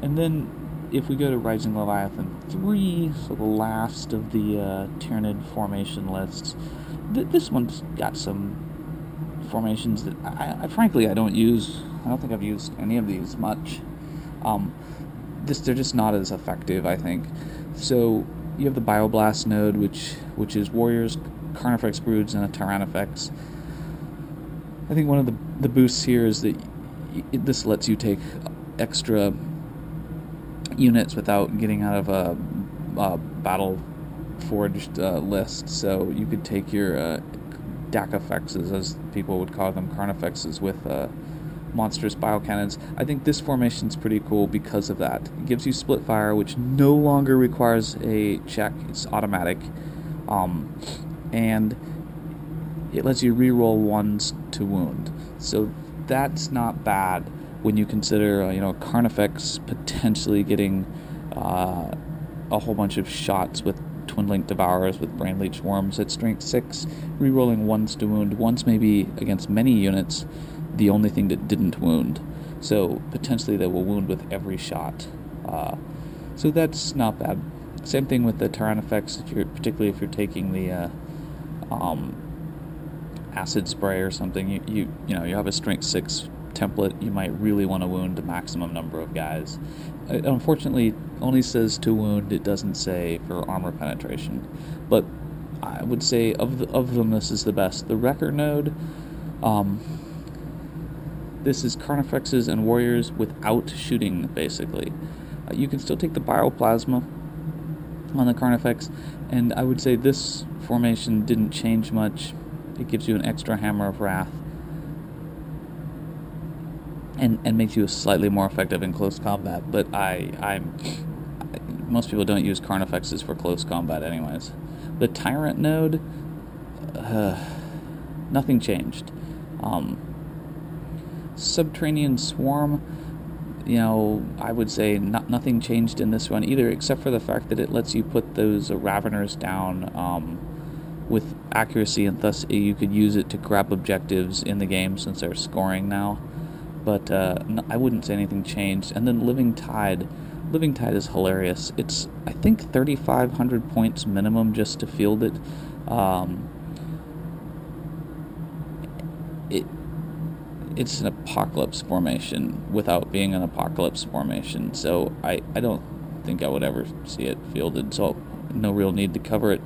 And then if we go to Rising Leviathan 3, so the last of the Tyranid formation lists, this one's got some formations that I frankly I don't use. I don't think I've used any of these much. They're just not as effective, I think. So you have the Bioblast node, which is Warriors, Carnifex Broods, and a Tyrannifex. I think one of the boosts here is that this lets you take extra units without getting out of a battle forged list. So you could take your Dakafexes, as people would call them, Carnifexes, with monstrous biocannons. I think this formation's pretty cool because of that. It gives you split fire, which no longer requires a check. It's automatic. And it lets you reroll ones to wound. So that's not bad when you consider, Carnifex potentially getting a whole bunch of shots with Twin Link Devourers with Brain Leech Worms at strength 6, rerolling ones to wound. Ones maybe against many units, the only thing that didn't wound. So potentially they will wound with every shot. So that's not bad. Same thing with the Tyrannifex, particularly if you're taking the acid spray or something. You have a strength 6 template, you might really want to wound a maximum number of guys. It unfortunately only says to wound, it doesn't say for armor penetration. But I would say of them, this is the best. The Wrecker node, this is Carnifexes and Warriors without shooting, basically. You can still take the Bioplasma on the Carnifex, and I would say this formation didn't change much. It gives you an extra Hammer of Wrath, and makes you slightly more effective in close combat, but most people don't use Carnifexes for close combat anyways. The Tyrant node, nothing changed. Subterranean Swarm, I would say nothing changed in this one either, except for the fact that it lets you put those Raveners down with accuracy, and thus you could use it to grab objectives in the game since they're scoring now. But I wouldn't say anything changed. And then Living Tide is hilarious. It's, I think, 3,500 points minimum just to field it. It's an Apocalypse formation without being an Apocalypse formation, so I don't think I would ever see it fielded, so no real need to cover it.